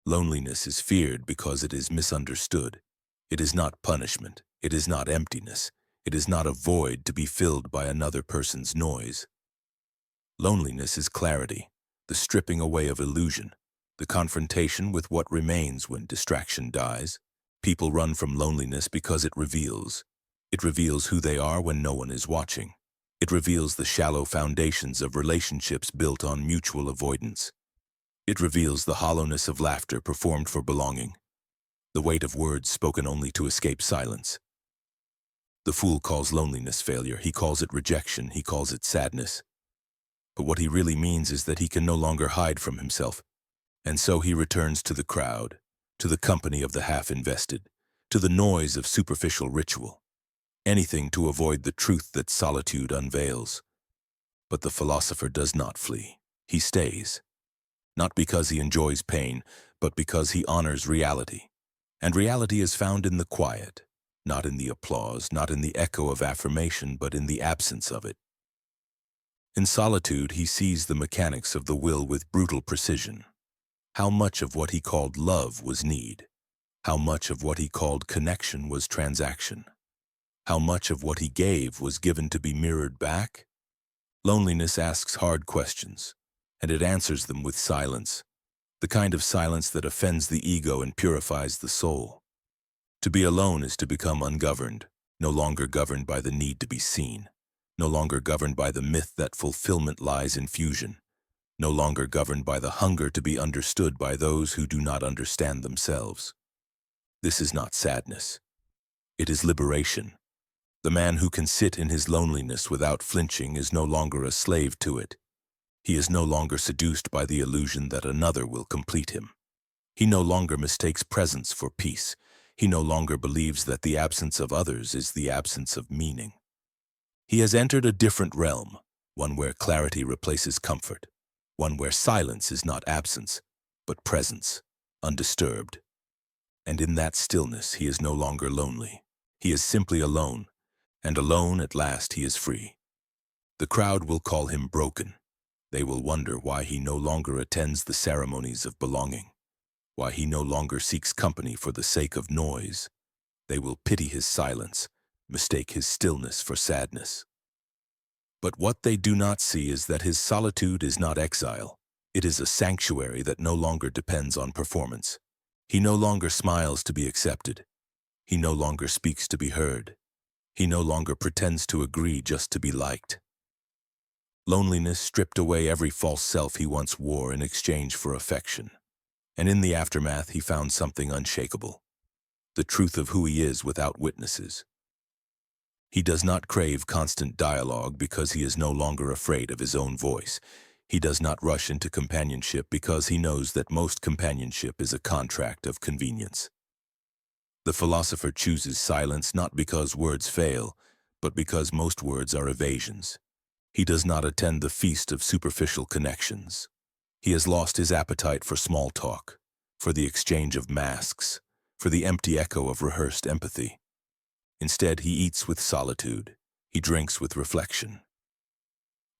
Loneliness is feared because it is misunderstood. It is not punishment. It is not emptiness. It is not a void to be filled by another person's noise. Loneliness is clarity, the stripping away of illusion, the confrontation with what remains when distraction dies. People run from loneliness because it reveals. It reveals who they are when no one is watching. It reveals the shallow foundations of relationships built on mutual avoidance. It reveals the hollowness of laughter performed for belonging, the weight of words spoken only to escape silence. The fool calls loneliness failure. He calls it rejection. He calls it sadness. But what he really means is that he can no longer hide from himself, and so he returns to the crowd, to the company of the half-invested, to the noise of superficial ritual, anything to avoid the truth that solitude unveils. But the philosopher does not flee. He stays, not because he enjoys pain, but because he honors reality. And reality is found in the quiet, not in the applause, not in the echo of affirmation, but in the absence of it. In solitude, he sees the mechanics of the will with brutal precision. How much of what he called love was need? How much of what he called connection was transaction? How much of what he gave was given to be mirrored back? Loneliness asks hard questions, and it answers them with silence, the kind of silence that offends the ego and purifies the soul. To be alone is to become ungoverned, no longer governed by the need to be seen, no longer governed by the myth that fulfillment lies in fusion, no longer governed by the hunger to be understood by those who do not understand themselves. This is not sadness. It is liberation. The man who can sit in his loneliness without flinching is no longer a slave to it. He is no longer seduced by the illusion that another will complete him. He no longer mistakes presence for peace. He no longer believes that the absence of others is the absence of meaning. He has entered a different realm, one where clarity replaces comfort, one where silence is not absence, but presence, undisturbed. And in that stillness he is no longer lonely. He is simply alone, and alone at last he is free. The crowd will call him broken. They will wonder why he no longer attends the ceremonies of belonging, why he no longer seeks company for the sake of noise. They will pity his silence, mistake his stillness for sadness. But what they do not see is that his solitude is not exile. It is a sanctuary that no longer depends on performance. He no longer smiles to be accepted. He no longer speaks to be heard. He no longer pretends to agree just to be liked. Loneliness stripped away every false self he once wore in exchange for affection. And in the aftermath he found something unshakable, the truth of who he is without witnesses. He does not crave constant dialogue because he is no longer afraid of his own voice. He does not rush into companionship because he knows that most companionship is a contract of convenience. The philosopher chooses silence not because words fail, but because most words are evasions. He does not attend the feast of superficial connections. He has lost his appetite for small talk, for the exchange of masks, for the empty echo of rehearsed empathy. Instead, he eats with solitude. He drinks with reflection.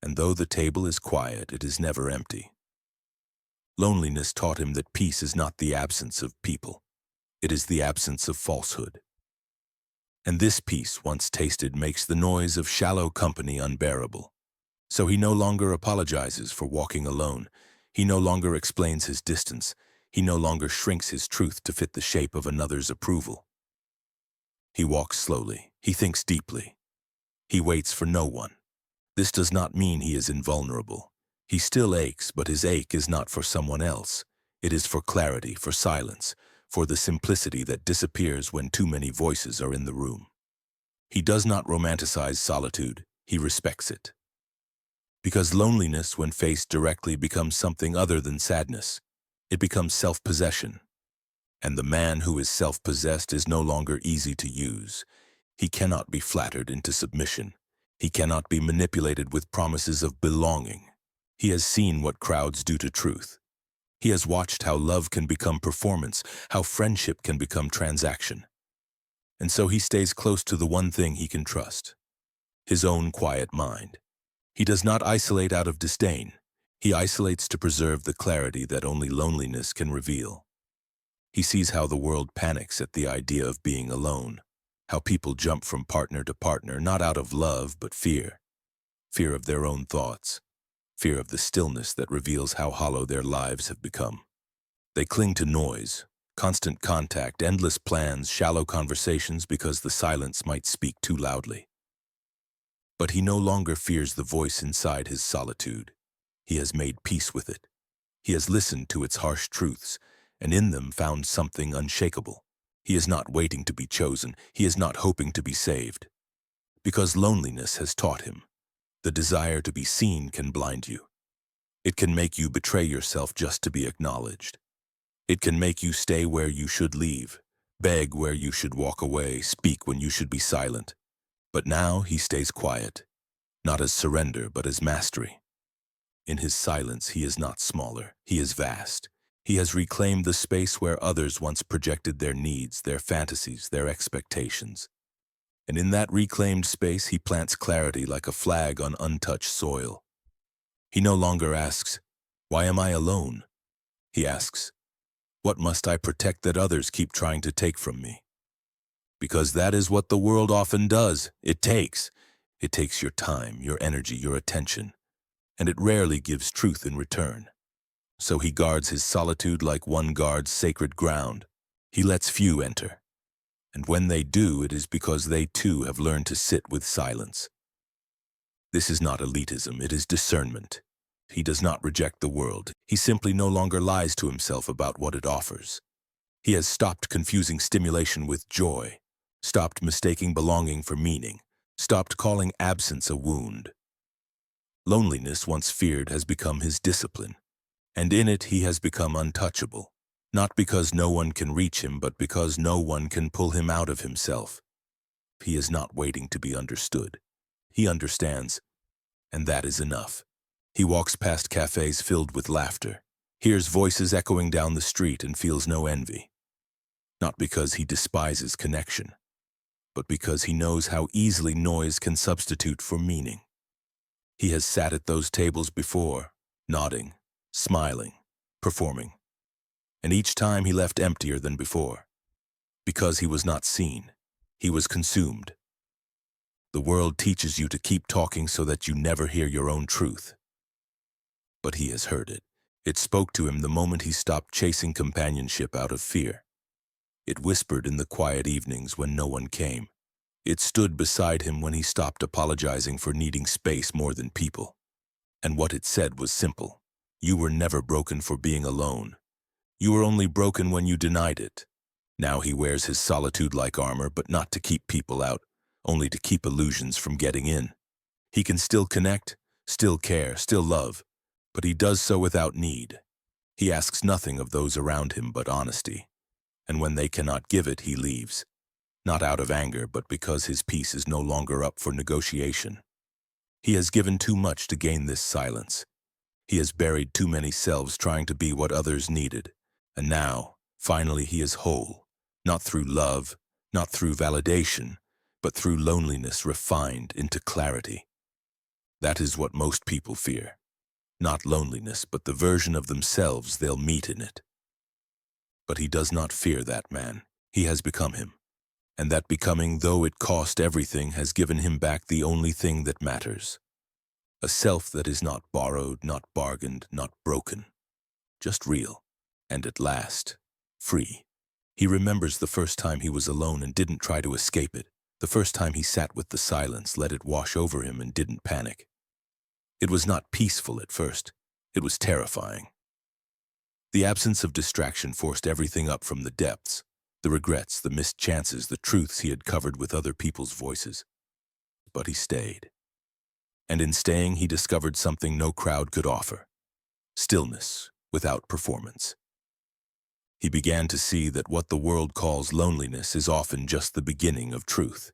And though the table is quiet, it is never empty. Loneliness taught him that peace is not the absence of people. It is the absence of falsehood. And this peace, once tasted, makes the noise of shallow company unbearable. So he no longer apologizes for walking alone. He no longer explains his distance. He no longer shrinks his truth to fit the shape of another's approval. He walks slowly. He thinks deeply. He waits for no one. This does not mean he is invulnerable. He still aches, but his ache is not for someone else. It is for clarity, for silence, for the simplicity that disappears when too many voices are in the room. He does not romanticize solitude. He respects it. Because loneliness, when faced directly, becomes something other than sadness. It becomes self-possession. And the man who is self-possessed is no longer easy to use. He cannot be flattered into submission. He cannot be manipulated with promises of belonging. He has seen what crowds do to truth. He has watched how love can become performance, how friendship can become transaction. And so he stays close to the one thing he can trust, his own quiet mind. He does not isolate out of disdain. He isolates to preserve the clarity that only loneliness can reveal. He sees how the world panics at the idea of being alone, how people jump from partner to partner not out of love but fear, fear of their own thoughts, fear of the stillness that reveals how hollow their lives have become. They cling to noise, constant contact, endless plans, shallow conversations because the silence might speak too loudly. But he no longer fears the voice inside his solitude. He has made peace with it. He has listened to its harsh truths, and in them found something unshakable. He is not waiting to be chosen. He is not hoping to be saved. Because loneliness has taught him, the desire to be seen can blind you. It can make you betray yourself just to be acknowledged. It can make you stay where you should leave, beg where you should walk away, speak when you should be silent. But now he stays quiet, not as surrender, but as mastery. In his silence, he is not smaller, he is vast. He has reclaimed the space where others once projected their needs, their fantasies, their expectations. And in that reclaimed space, he plants clarity like a flag on untouched soil. He no longer asks, "Why am I alone?" He asks, "What must I protect that others keep trying to take from me?" Because that is what the world often does. It takes. It takes your time, your energy, your attention, and it rarely gives truth in return. So he guards his solitude like one guards sacred ground. He lets few enter. And when they do, it is because they too have learned to sit with silence. This is not elitism, it is discernment. He does not reject the world. He simply no longer lies to himself about what it offers. He has stopped confusing stimulation with joy, stopped mistaking belonging for meaning, stopped calling absence a wound. Loneliness, once feared, has become his discipline, and in it he has become untouchable, not because no one can reach him, but because no one can pull him out of himself. He is not waiting to be understood. He understands, and that is enough. He walks past cafes filled with laughter, hears voices echoing down the street, and feels no envy. Not because he despises connection, but because he knows how easily noise can substitute for meaning. He has sat at those tables before, nodding, smiling, performing, and each time he left emptier than before. Because he was not seen, he was consumed. The world teaches you to keep talking so that you never hear your own truth. But he has heard it. It spoke to him the moment he stopped chasing companionship out of fear. It whispered in the quiet evenings when no one came. It stood beside him when he stopped apologizing for needing space more than people. And what it said was simple. You were never broken for being alone. You were only broken when you denied it. Now he wears his solitude like armor, but not to keep people out, only to keep illusions from getting in. He can still connect, still care, still love, but he does so without need. He asks nothing of those around him but honesty. And when they cannot give it, he leaves. Not out of anger, but because his peace is no longer up for negotiation. He has given too much to gain this silence. He has buried too many selves trying to be what others needed. And now, finally, he is whole, not through love, not through validation, but through loneliness refined into clarity. That is what most people fear. Not loneliness, but the version of themselves they'll meet in it. But he does not fear that man. He has become him. And that becoming, though it cost everything, has given him back the only thing that matters. A self that is not borrowed, not bargained, not broken. Just real. And at last, free. He remembers the first time he was alone and didn't try to escape it. The first time he sat with the silence, let it wash over him and didn't panic. It was not peaceful at first. It was terrifying. The absence of distraction forced everything up from the depths. The regrets, the missed chances, the truths he had covered with other people's voices. But he stayed. And in staying, he discovered something no crowd could offer. Stillness without performance. He began to see that what the world calls loneliness is often just the beginning of truth.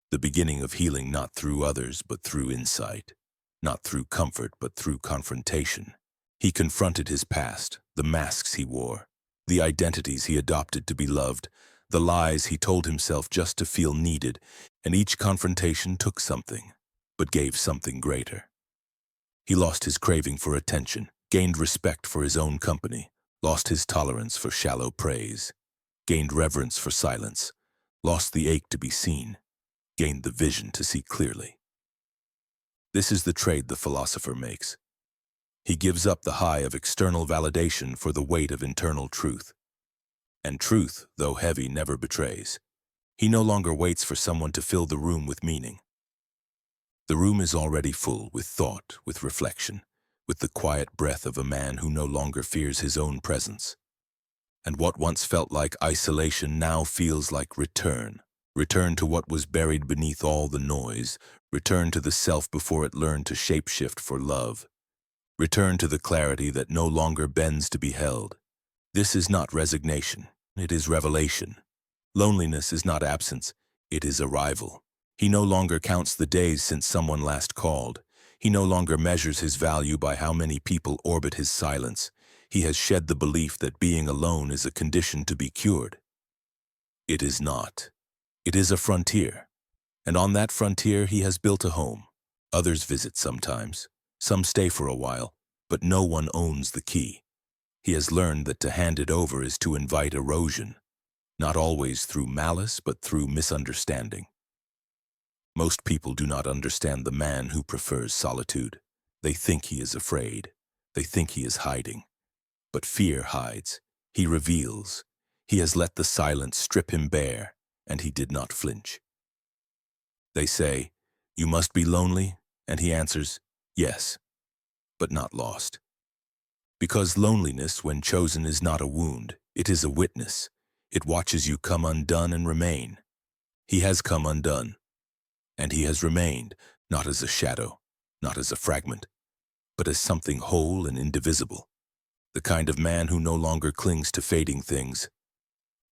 The beginning of healing not through others, but through insight. Not through comfort, but through confrontation. He confronted his past, the masks he wore, the identities he adopted to be loved, the lies he told himself just to feel needed, and each confrontation took something, but gave something greater. He lost his craving for attention, gained respect for his own company, lost his tolerance for shallow praise, gained reverence for silence, lost the ache to be seen, gained the vision to see clearly. This is the trade the philosopher makes. He gives up the high of external validation for the weight of internal truth. And truth, though heavy, never betrays. He no longer waits for someone to fill the room with meaning. The room is already full with thought, with reflection, with the quiet breath of a man who no longer fears his own presence. And what once felt like isolation now feels like return. Return to what was buried beneath all the noise. Return to the self before it learned to shapeshift for love. Return to the clarity that no longer bends to be held. This is not resignation, it is revelation. Loneliness is not absence, it is arrival. He no longer counts the days since someone last called. He no longer measures his value by how many people orbit his silence. He has shed the belief that being alone is a condition to be cured. It is not. It is a frontier. And on that frontier he has built a home. Others visit sometimes. Some stay for a while, but no one owns the key. He has learned that to hand it over is to invite erosion, not always through malice, but through misunderstanding. Most people do not understand the man who prefers solitude. They think he is afraid. They think he is hiding. But fear hides. He reveals. He has let the silence strip him bare, and he did not flinch. They say, "You must be lonely," and he answers, "Yes, but not lost." Because loneliness, when chosen, is not a wound, it is a witness. It watches you come undone and remain. He has come undone, and he has remained, not as a shadow, not as a fragment, but as something whole and indivisible. The kind of man who no longer clings to fading things.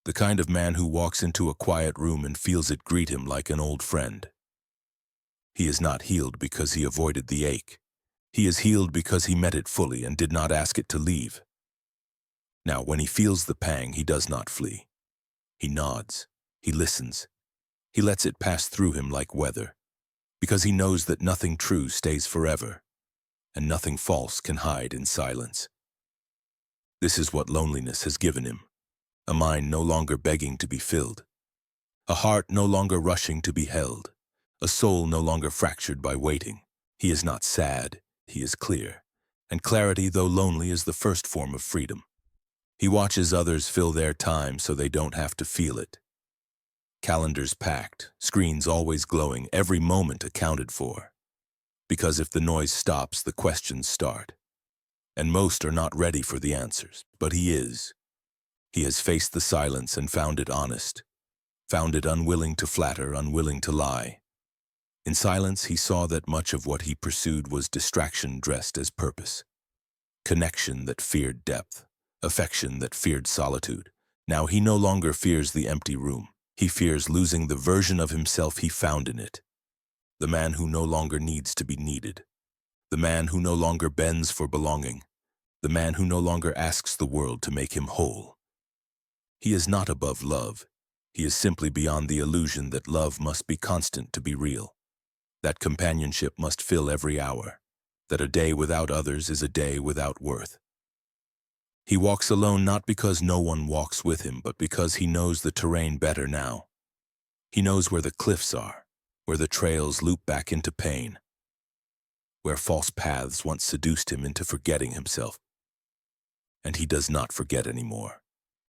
The kind of man who walks into a quiet room and feels it greet him like an old friend. He is not healed because he avoided the ache. He is healed because he met it fully and did not ask it to leave. Now, when he feels the pang, he does not flee. He nods. He listens. He lets it pass through him like weather, because he knows that nothing true stays forever, and nothing false can hide in silence. This is what loneliness has given him. A mind no longer begging to be filled. A heart no longer rushing to be held. A soul no longer fractured by waiting. He is not sad. He is clear, and clarity, though lonely, is the first form of freedom. He watches others fill their time so they don't have to feel it. Calendars packed, screens always glowing, every moment accounted for. Because if the noise stops, the questions start. And most are not ready for the answers, but he is. He has faced the silence and found it honest, found it unwilling to flatter, unwilling to lie. In silence, he saw that much of what he pursued was distraction dressed as purpose. Connection that feared depth, affection that feared solitude. Now he no longer fears the empty room. He fears losing the version of himself he found in it. The man who no longer needs to be needed. The man who no longer bends for belonging. The man who no longer asks the world to make him whole. He is not above love. He is simply beyond the illusion that love must be constant to be real. That companionship must fill every hour, that a day without others is a day without worth. He walks alone not because no one walks with him, but because he knows the terrain better now. He knows where the cliffs are, where the trails loop back into pain, where false paths once seduced him into forgetting himself. And he does not forget anymore.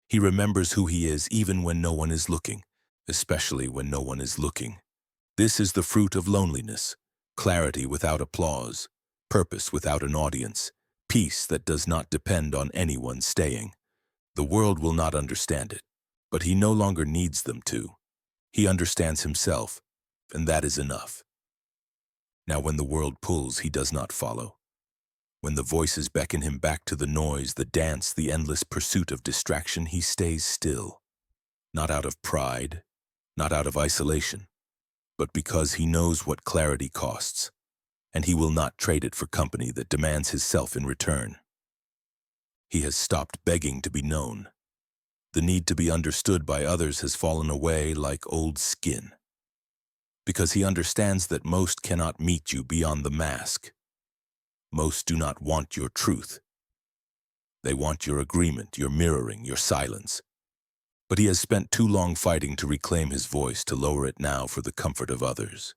He remembers who he is even when no one is looking, especially when no one is looking. This is the fruit of loneliness, clarity without applause, purpose without an audience, peace that does not depend on anyone staying. The world will not understand it, but he no longer needs them to. He understands himself, and that is enough. Now when the world pulls, he does not follow. When the voices beckon him back to the noise, the dance, the endless pursuit of distraction, he stays still. Not out of pride, not out of isolation, but because he knows what clarity costs, and he will not trade it for company that demands his self in return. He has stopped begging to be known. The need to be understood by others has fallen away like old skin, because he understands that most cannot meet you beyond the mask. Most do not want your truth. They want your agreement, your mirroring, your silence. But he has spent too long fighting to reclaim his voice, to lower it now for the comfort of others.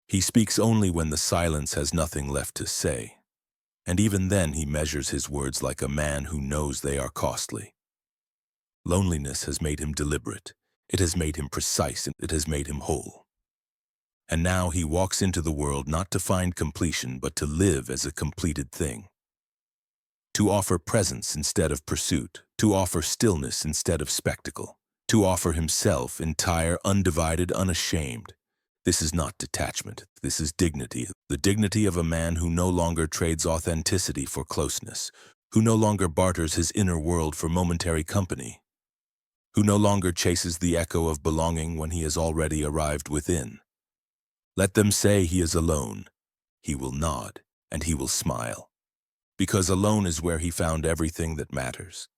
He speaks only when the silence has nothing left to say. And even then he measures his words like a man who knows they are costly. Loneliness has made him deliberate. It has made him precise, and it has made him whole. And now he walks into the world not to find completion, but to live as a completed thing. To offer presence instead of pursuit, to offer stillness instead of spectacle, to offer himself entire, undivided, unashamed. This is not detachment, this is dignity, the dignity of a man who no longer trades authenticity for closeness, who no longer barters his inner world for momentary company, who no longer chases the echo of belonging when he has already arrived within. Let them say he is alone. He will nod, and he will smile. Because alone is where he found everything that matters.